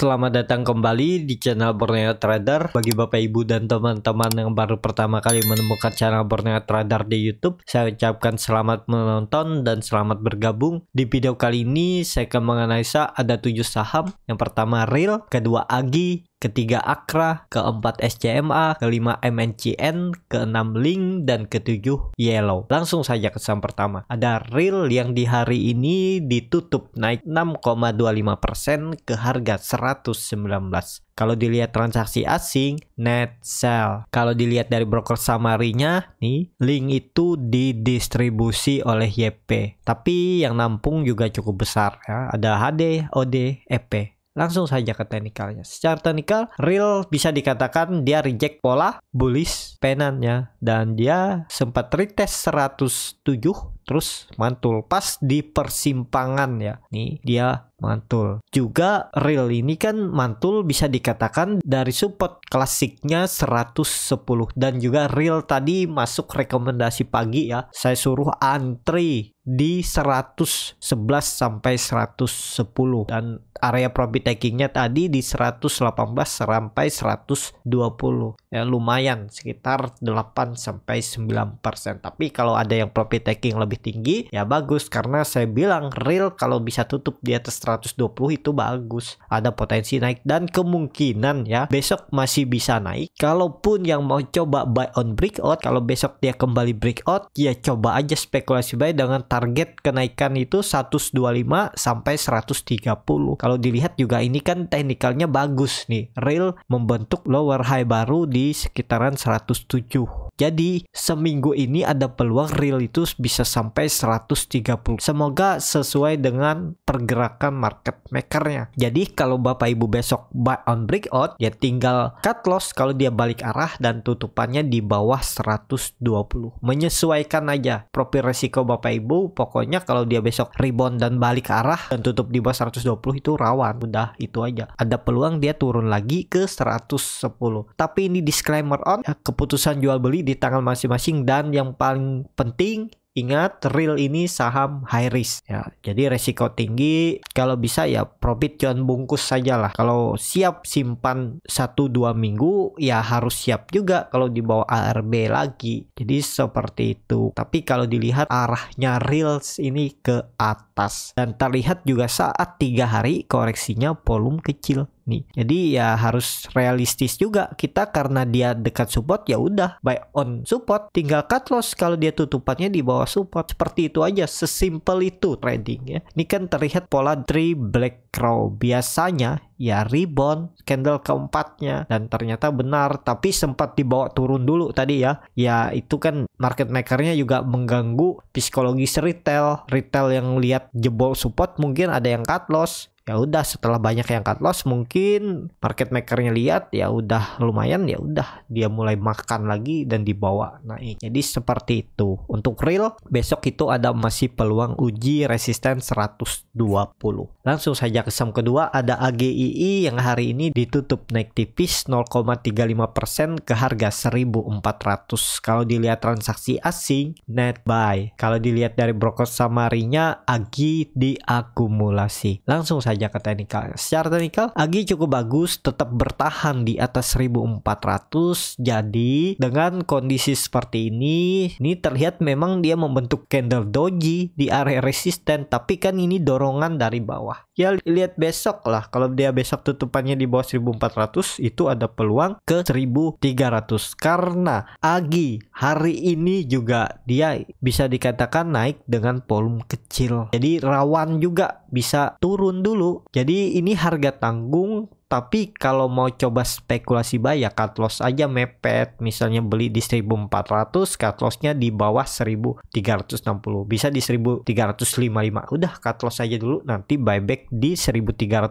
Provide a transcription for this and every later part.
selamat datang kembali di channel Borneo Trader. Bagi Bapak Ibu dan teman-teman yang baru pertama kali menemukan channel Borneo Trader di YouTube, saya ucapkan selamat menonton dan selamat bergabung. Di video kali ini saya akan menganalisa ada 7 saham. Yang pertama Real, kedua Agi, ketiga Akra, keempat SCMA, kelima MNCN, keenam Link, dan ketujuh Yellow. Langsung saja ke saham pertama. Ada Real yang di hari ini ditutup naik 6,25% ke harga 119. Kalau dilihat transaksi asing, net sell. Kalau dilihat dari broker summary-nya, nih, Link itu didistribusi oleh YP. Tapi yang nampung juga cukup besar ya. Ada HD, OD, EP. Langsung saja ke teknikalnya. Secara teknikal, Real bisa dikatakan dia reject pola bullish penannya, dan dia sempat retest 107 terus mantul pas di persimpangan ya. Nih dia mantul. Juga Real ini kan mantul bisa dikatakan dari support klasiknya 110, dan juga Real tadi masuk rekomendasi pagi ya. Saya suruh antri di 111 sampai 110, dan area profit takingnya tadi di 118 sampai 120 ya, lumayan sekitar 8 sampai 9%. Tapi kalau ada yang profit taking lebih tinggi ya bagus, karena saya bilang Real kalau bisa tutup di atas 120 itu bagus, ada potensi naik dan kemungkinan ya besok masih bisa naik. Kalaupun yang mau coba buy on breakout, kalau besok dia kembali breakout ya coba aja spekulasi buy dengan target kenaikan itu 125 sampai 130. Kalau dilihat juga ini kan teknikalnya bagus nih, Real membentuk lower high baru di sekitaran 107. Jadi seminggu ini ada peluang Real itu bisa sampai 130. Semoga sesuai dengan pergerakan market makernya. Jadi kalau Bapak Ibu besok buy on breakout ya tinggal cut loss kalau dia balik arah dan tutupannya di bawah 120. Menyesuaikan aja profil resiko Bapak Ibu. Pokoknya kalau dia besok rebound dan balik arah dan tutup di bawah 120 itu rawan. Udah itu aja. Ada peluang dia turun lagi ke 110. Tapi ini disclaimer on ya, keputusan jual beli di tangan masing-masing, dan yang paling penting ingat Real ini saham high risk ya, jadi resiko tinggi. Kalau bisa ya profit cuan bungkus saja lah. Kalau siap simpan 1-2 minggu ya harus siap juga kalau dibawa ARB lagi. Jadi seperti itu. Tapi kalau dilihat arahnya Real ini ke atas, dan terlihat juga saat 3 hari koreksinya volume kecil nih. Jadi ya harus realistis juga kita, karena dia dekat support ya udah buy on support, tinggal cut loss kalau dia tutupannya di bawah support. Seperti itu aja, sesimpel itu trading ya. Ini kan terlihat pola 3 black crow, biasanya ya rebound candle keempatnya, dan ternyata benar, tapi sempat dibawa turun dulu tadi ya. Ya itu kan market makernya juga mengganggu psikologis retail yang lihat jebol support, mungkin ada yang cut loss. Ya udah, setelah banyak yang cut loss mungkin market makernya lihat ya udah lumayan, ya udah dia mulai makan lagi dan dibawa naik. Jadi seperti itu. Untuk Real besok itu ada masih peluang uji resisten 120. Langsung saja ke saham kedua, ada AGII yang hari ini ditutup naik tipis 0,35% ke harga 1.400. Kalau dilihat transaksi asing net buy. Kalau dilihat dari broker summary-nya AGI diakumulasi. Langsung saja ke teknikal. Secara teknikal Agi cukup bagus, tetap bertahan di atas 1.400. Jadi dengan kondisi seperti ini terlihat memang dia membentuk candle doji di area resisten, tapi kan ini dorongan dari bawah. Ya lihat besok lah, kalau dia besok tutupannya di bawah 1.400 itu ada peluang ke 1.300, karena Agi hari ini juga dia bisa dikatakan naik dengan volume kecil. Jadi rawan juga bisa turun dulu. Jadi ini harga tanggung. Tapi kalau mau coba spekulasi buy ya cut loss aja mepet. Misalnya beli di 1.400, cut lossnya di bawah 1.360. Bisa di 1.355. Udah cut loss aja dulu, nanti buyback di 1.310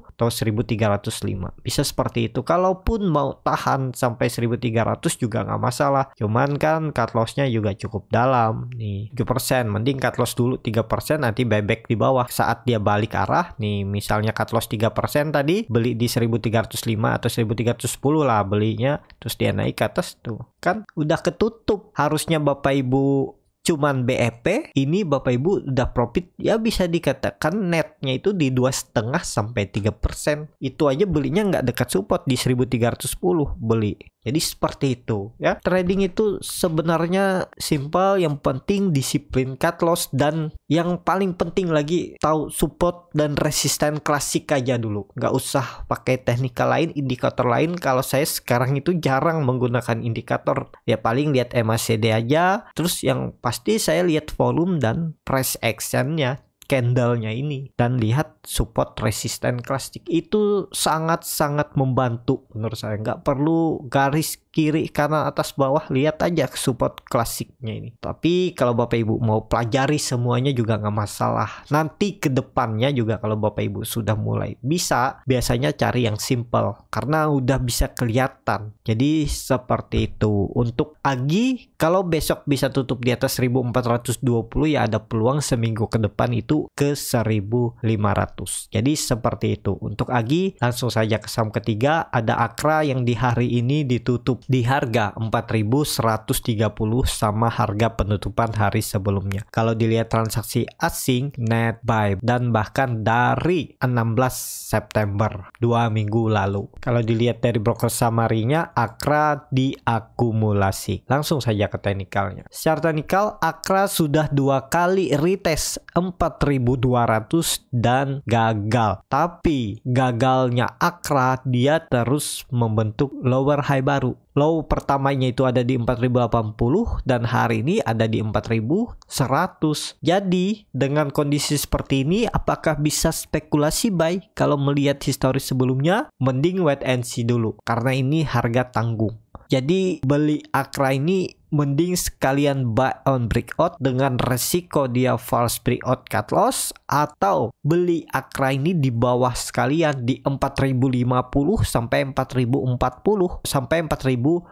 atau 1.305. Bisa seperti itu. Kalaupun mau tahan sampai 1.300 juga nggak masalah. Cuman kan cut lossnya juga cukup dalam. Nih 3%. Mending cut loss dulu 3%, nanti buyback di bawah. Saat dia balik arah, nih misalnya cut loss 3% tadi, beli di 1.305 atau 1.310 lah belinya, terus dia naik ke atas tuh kan udah ketutup. Harusnya Bapak Ibu cuman BEP, ini Bapak Ibu udah profit ya bisa dikatakan netnya itu di 2,5 sampai 3%. Itu aja belinya nggak dekat support di 1310 beli. Jadi seperti itu ya. Trading itu sebenarnya simpel, yang penting disiplin cut loss, dan yang paling penting lagi tahu support dan resisten klasik aja dulu. Nggak usah pakai teknikal lain, indikator lain. Kalau saya sekarang itu jarang menggunakan indikator, ya paling lihat MACD aja. Terus yang pasti saya lihat volume dan price actionnya, candlenya ini, dan lihat support resisten klasik. Itu sangat-sangat membantu menurut saya. Nggak perlu garis kiri kanan atas bawah, lihat aja support klasiknya ini. Tapi kalau Bapak Ibu mau pelajari semuanya juga nggak masalah. Nanti ke depannya juga kalau Bapak Ibu sudah mulai bisa, biasanya cari yang simple karena udah bisa kelihatan. Jadi seperti itu. Untuk AGI, kalau besok bisa tutup di atas 1420 ya ada peluang seminggu ke depan itu ke 1500. Jadi seperti itu. Untuk AGI, langsung saja ke saham ketiga, ada Akra yang di hari ini ditutup di harga 4130 sama harga penutupan hari sebelumnya. Kalau dilihat transaksi asing, net buy, dan bahkan dari 16 September 2 minggu lalu. Kalau dilihat dari broker summary-nya, Akra diakumulasi. Langsung saja ke teknikalnya. Secara teknikal, Akra sudah 2 kali retest 4200 dan gagal. Tapi gagalnya Akra, dia terus membentuk lower high baru. Low pertamanya itu ada di 4080 dan hari ini ada di 4100. Jadi dengan kondisi seperti ini, apakah bisa spekulasi buy? Kalau melihat historis sebelumnya, mending wait and see dulu karena ini harga tanggung. Jadi beli Akra ini mending sekalian buy on breakout dengan resiko dia false breakout cut loss, atau beli Akra ini di bawah sekalian di 4050 sampai 4040 sampai 4030,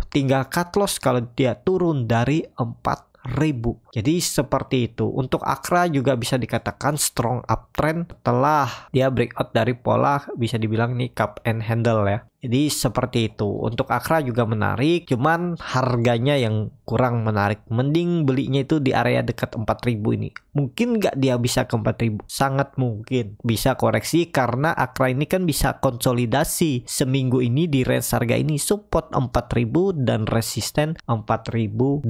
tinggal cut loss kalau dia turun dari 4000. Jadi seperti itu. Untuk Akra juga bisa dikatakan strong uptrend setelah dia breakout dari pola, bisa dibilang nih cup and handle ya. Jadi seperti itu. Untuk Akra juga menarik, cuman harganya yang kurang menarik. Mending belinya itu di area dekat 4000 ini. Mungkin nggak dia bisa ke 4000? Sangat mungkin bisa koreksi karena Akra ini kan bisa konsolidasi seminggu ini di range harga ini, support 4000 dan resisten 4200.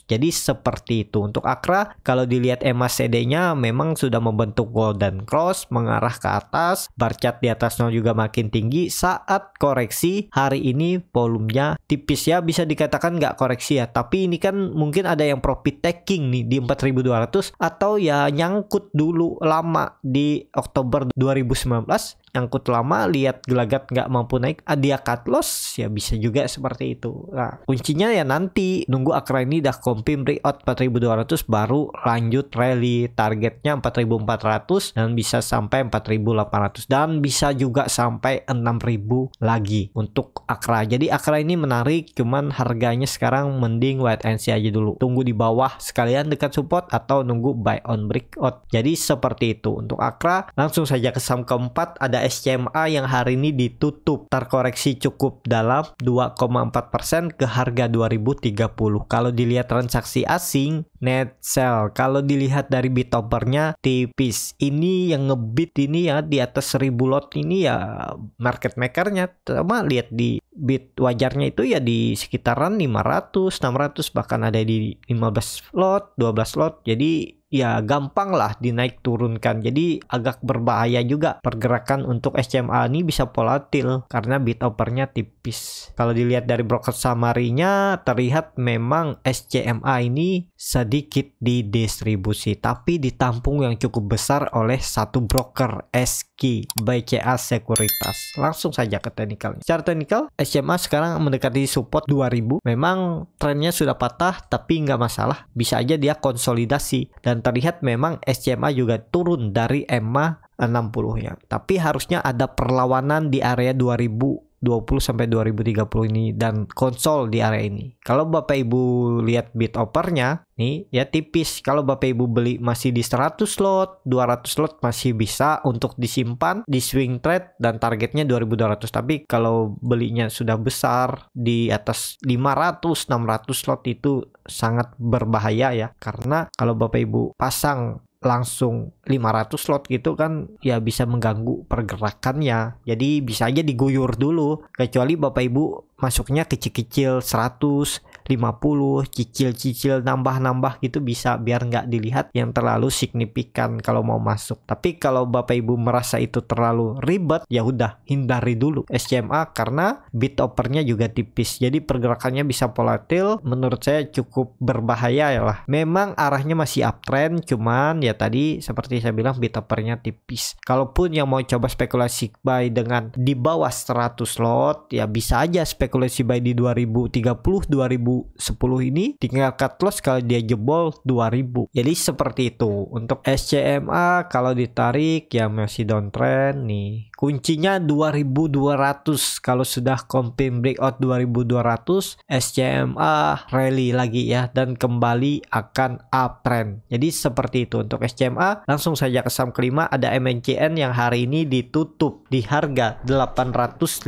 Jadi seperti itu. Untuk Akra, kalau dilihat MACD-nya memang sudah membentuk golden cross mengarah ke atas, bar chart di atasnya juga makin tinggi. Saat koreksi hari ini volumenya tipis ya, bisa dikatakan nggak koreksi ya, tapi ini kan mungkin ada yang profit taking nih di 4200, atau ya nyangkut dulu lama di Oktober 2019, nyangkut lama, lihat gelagat nggak mampu naik, dia cut loss, ya bisa juga seperti itu. Nah kuncinya ya nanti nunggu Akra ini dah confirm breakout 4200 baru lanjut rally. Targetnya 4400 dan bisa sampai 4800 dan bisa juga sampai 6000 lagi untuk Akra. Jadi Akra ini menarik, cuman harganya sekarang mending wait and see aja dulu. Tunggu di bawah sekalian dekat support atau nunggu buy on breakout. Jadi seperti itu untuk Akra. Langsung saja ke saham keempat, ada SCMA yang hari ini ditutup terkoreksi cukup dalam 2,4% ke harga 2030. Kalau dilihat transaksi asing, net sell, kalau dilihat dari bit-toppernya tipis. Ini yang ngebit ini ya di atas 1000 lot ini ya market makernya. Sama lihat di bit wajarnya itu ya di sekitaran 500, 600, bahkan ada di 15 lot, 12 lot. Jadi ya gampang lah dinaik turunkan. Jadi agak berbahaya juga pergerakan untuk SCMA ini, bisa volatil karena bid offernya tipis. Kalau dilihat dari broker summary-nya terlihat memang SCMA ini sedikit didistribusi tapi ditampung yang cukup besar oleh satu broker, SQ BCA Sekuritas. Langsung saja ke teknikal. Secara teknikal SCMA sekarang mendekati support 2000. Memang trennya sudah patah tapi nggak masalah, bisa aja dia konsolidasi. Dan terlihat memang SCMA juga turun dari EMA 60 ya. Tapi harusnya ada perlawanan di area 2000 sampai 2030 ini dan konsol di area ini. Kalau Bapak Ibu lihat bid offernya nih ya tipis. Kalau Bapak Ibu beli masih di 100 slot, 200 slot masih bisa untuk disimpan di swing trade dan targetnya 2200. Tapi kalau belinya sudah besar di atas 500, 600 slot itu sangat berbahaya ya. Karena kalau Bapak Ibu pasang langsung 500 slot gitu kan ya bisa mengganggu pergerakannya. Jadi bisa aja diguyur dulu. Kecuali Bapak Ibu masuknya kecil-kecil 100, 50, cicil-cicil nambah-nambah gitu bisa biar nggak dilihat yang terlalu signifikan kalau mau masuk. Tapi kalau Bapak Ibu merasa itu terlalu ribet ya udah hindari dulu SCMA karena bid offernya juga tipis. Jadi pergerakannya bisa volatil. Menurut saya cukup berbahaya ya lah. Memang arahnya masih uptrend cuman ya tadi seperti saya bilang bid offernya tipis. Kalaupun yang mau coba spekulasi buy dengan di bawah 100 slot ya bisa aja spekulasi buy di 2030, 2010 ini tinggal cut loss kalau dia jebol 2000. Jadi seperti itu. Untuk SCMA kalau ditarik ya masih downtrend nih. Kuncinya 2200. Kalau sudah confirm breakout 2200, SCMA rally lagi ya dan kembali akan uptrend. Jadi seperti itu untuk SCMA. Langsung saja ke saham kelima ada MNCN yang hari ini ditutup di harga 815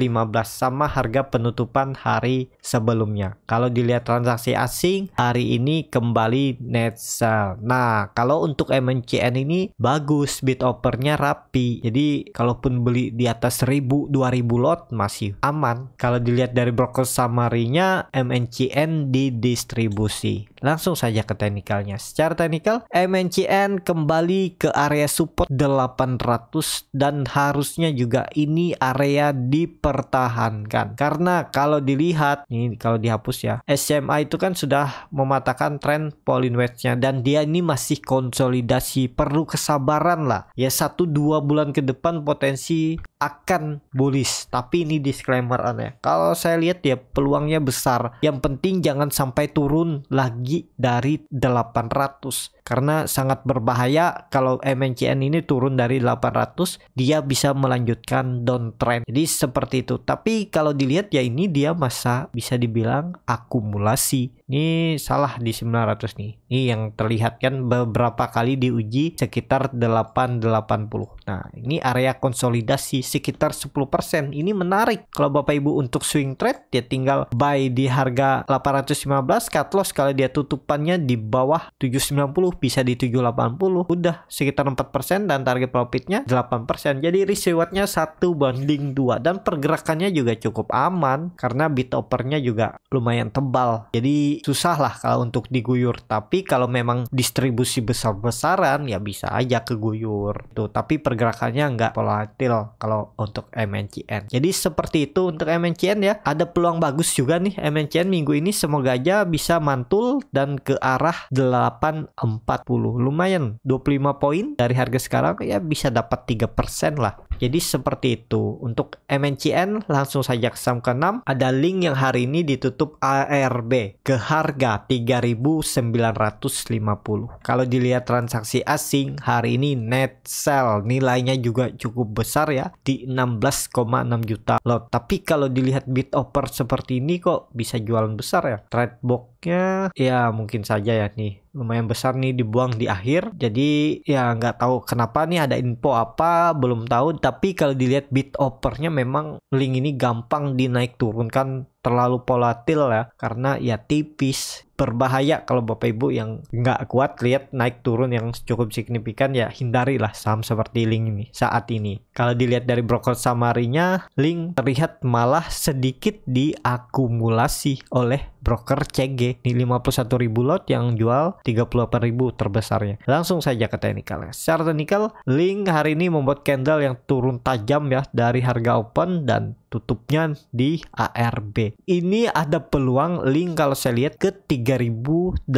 sama harga penutupan hari sebelumnya. Kalau dilihat transaksi asing hari ini kembali net sell. Nah, kalau untuk MNCN ini bagus, bid offernya rapi. Jadi kalaupun beli di atas 1000, 2000 lot masih aman. Kalau dilihat dari broker summary-nya MNCN didistribusi. Langsung saja ke teknikalnya. Secara teknikal MNCN kembali ke area support 800 dan harusnya juga ini area dipertahankan. Karena kalau dilihat ini kalau dihapus ya, SMA itu kan sudah mematahkan tren Pauline wedge-nya dan dia ini masih konsolidasi, perlu kesabaran lah. Ya 1-2 bulan ke depan potensi akan bullish. Tapi ini disclaimer ya. Kalau saya lihat ya peluangnya besar. Yang penting jangan sampai turun lagi dari 800. Karena sangat berbahaya kalau MNCN ini turun dari 800, dia bisa melanjutkan downtrend. Jadi seperti itu. Tapi kalau dilihat ya ini dia masa bisa dibilang akumulasi. Ini salah di 900 nih. Ini yang terlihat kan beberapa kali diuji sekitar 880. Nah, ini area konsolidasi sekitar 10%. Ini menarik. Kalau Bapak Ibu untuk swing trade ya tinggal buy di harga 815, cut loss kalau dia tutupannya di bawah 790 bisa di 780. Udah sekitar 4% dan target profitnya 8%. Jadi risk rewardnya 1:2 dan pergerakannya juga cukup aman karena bid offernya juga lumayan tebal. Jadi susah lah kalau untuk diguyur. Tapi kalau memang distribusi besar-besaran ya bisa aja keguyur tuh. Tapi pergerakannya nggak volatil kalau untuk MNCN. Jadi seperti itu untuk MNCN ya. Ada peluang bagus juga nih MNCN minggu ini, semoga aja bisa mantul dan ke arah 840. Lumayan 25 poin dari harga sekarang ya bisa dapat 3% lah. Jadi seperti itu. Untuk MNCN langsung saja ke saham ke-6. Ada link yang hari ini ditutup ARB ke harga 3.950. Kalau dilihat transaksi asing hari ini net sell nilainya juga cukup besar ya di 16,6 juta lot. Tapi kalau dilihat bid offer seperti ini kok bisa jualan besar ya. Trade box-nya ya mungkin saja ya nih lumayan besar nih dibuang di akhir. Jadi ya nggak tahu kenapa nih, ada info apa belum tahu. Tapi kalau dilihat bid offernya memang link ini gampang dinaik turunkan, terlalu volatil ya karena ya tipis. Berbahaya kalau Bapak Ibu yang nggak kuat lihat naik turun yang cukup signifikan ya hindarilah saham seperti link ini saat ini. Kalau dilihat dari broker summary-nya, link terlihat malah sedikit diakumulasi oleh broker CG. Ini 51.000 lot yang jual 38.000 terbesarnya. Langsung saja ke teknikal. Secara teknikal, link hari ini membuat candle yang turun tajam ya dari harga open dan tutupnya di ARB. Ini ada peluang link kalau saya lihat ke 3.840.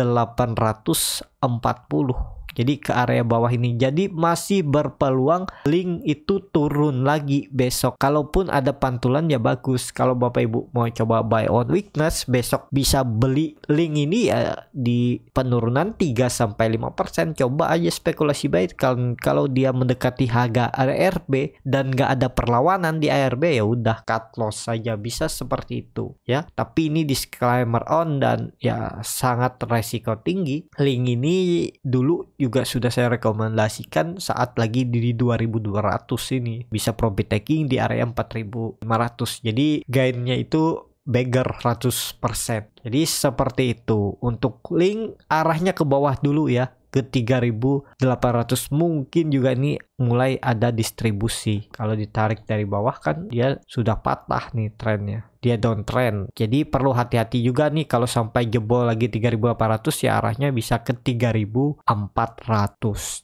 jadi ke area bawah ini. Jadi masih berpeluang link itu turun lagi besok. Kalaupun ada pantulan ya bagus. Kalau Bapak Ibu mau coba buy on weakness, besok bisa beli link ini ya di penurunan 3-5%. Coba aja spekulasi buy. Kalau dia mendekati harga ARB dan nggak ada perlawanan di ARB, ya udah cut loss saja, bisa seperti itu ya. Tapi ini disclaimer on dan ya sangat resiko tinggi. Link ini dulu juga sudah saya rekomendasikan saat lagi di 2200 ini, bisa profit taking di area 4500. Jadi gainnya itu beggar 100%. Jadi seperti itu. Untuk link arahnya ke bawah dulu ya, ke 3800. Mungkin juga ini mulai ada distribusi. Kalau ditarik dari bawah kan dia sudah patah nih trennya, dia downtrend. Jadi perlu hati-hati juga nih kalau sampai jebol lagi 3800 ya arahnya bisa ke 3400.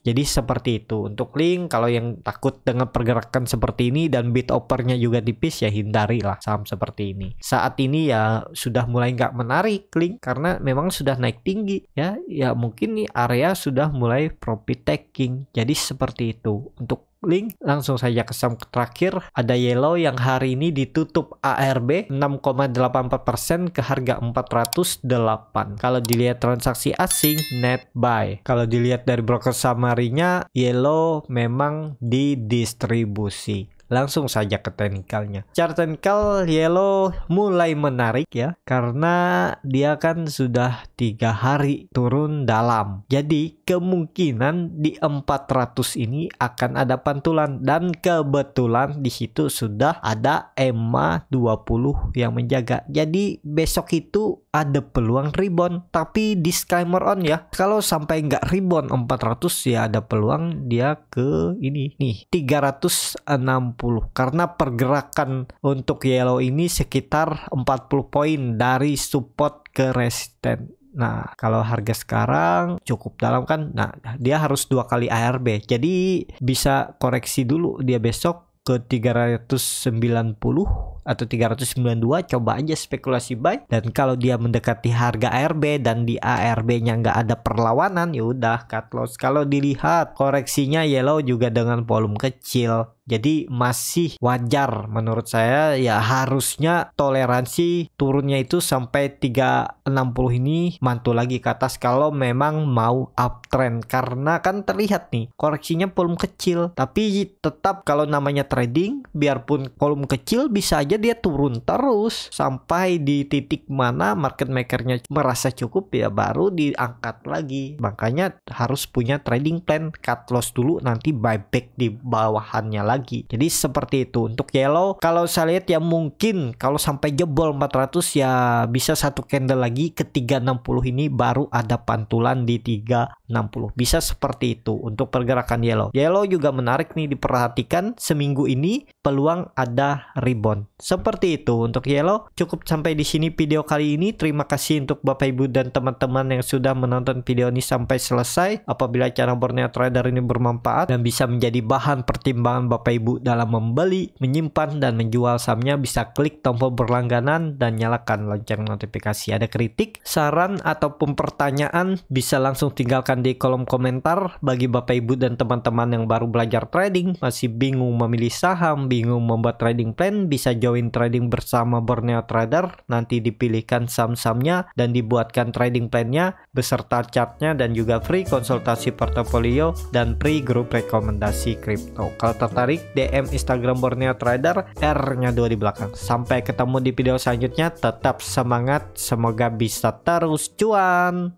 Jadi seperti itu untuk link. Kalau yang takut dengan pergerakan seperti ini dan bid offernya juga tipis ya hindarilah saham seperti ini. Saat ini ya sudah mulai nggak menarik link karena memang sudah naik tinggi ya mungkin nih area sudah mulai profit taking. Jadi seperti itu. Untuk link langsung saja ke saham terakhir, ada Yellow yang hari ini ditutup ARB 6,84% ke harga 408. Kalau dilihat transaksi asing net buy. Kalau dilihat dari broker summary-nya, Yellow memang didistribusi. Langsung saja ke teknikalnya. Chart teknikal Yellow mulai menarik ya, karena dia kan sudah 3 hari turun dalam. Jadi kemungkinan di 400 ini akan ada pantulan dan kebetulan di situ sudah ada EMA 20 yang menjaga. Jadi besok itu ada peluang rebound, tapi disclaimer on ya, kalau sampai nggak rebound 400 ya ada peluang dia ke ini nih 360, karena pergerakan untuk Yellow ini sekitar 40 poin dari support ke resisten. Nah, kalau harga sekarang cukup dalam kan, nah dia harus 2 kali ARB, jadi bisa koreksi dulu dia besok ke 390 atau 392. Coba aja spekulasi buy, dan kalau dia mendekati harga ARB dan di ARB-nya nggak ada perlawanan ya udah cut loss. Kalau dilihat koreksinya Yellow juga dengan volume kecil, jadi masih wajar menurut saya ya. Harusnya toleransi turunnya itu sampai 360 ini mantul lagi ke atas kalau memang mau uptrend, karena kan terlihat nih koreksinya volume kecil, tapi tetap kalau namanya trading biarpun volume kecil bisa aja dia turun terus sampai di titik mana market makernya merasa cukup ya baru diangkat lagi. Makanya harus punya trading plan, cut loss dulu nanti buyback di bawahannya lagi. Jadi seperti itu untuk Yellow. Kalau saya lihat ya mungkin kalau sampai jebol 400 ya bisa satu candle lagi ke 360 ini baru ada pantulan di 360. Bisa seperti itu untuk pergerakan Yellow. Yellow juga menarik nih diperhatikan, seminggu ini peluang ada rebound. Seperti itu untuk Yellow. Cukup sampai di sini video kali ini. Terima kasih untuk Bapak Ibu dan teman-teman yang sudah menonton video ini sampai selesai. Apabila channel Borneo Trader ini bermanfaat dan bisa menjadi bahan pertimbangan Bapak Ibu dalam membeli, menyimpan, dan menjual sahamnya, bisa klik tombol berlangganan dan nyalakan lonceng notifikasi. Ada kritik, saran, ataupun pertanyaan bisa langsung tinggalkan di kolom komentar. Bagi Bapak Ibu dan teman-teman yang baru belajar trading, masih bingung memilih saham, bingung membuat trading plan, bisa join trading bersama Borneo Trader. Nanti dipilihkan saham-sahamnya dan dibuatkan trading plannya beserta chartnya, dan juga free konsultasi portofolio dan free grup rekomendasi kripto. Kalau tertarik, DM Instagram Borneo Trader, R-nya 2 di belakang. Sampai ketemu di video selanjutnya. Tetap semangat, semoga bisa terus cuan.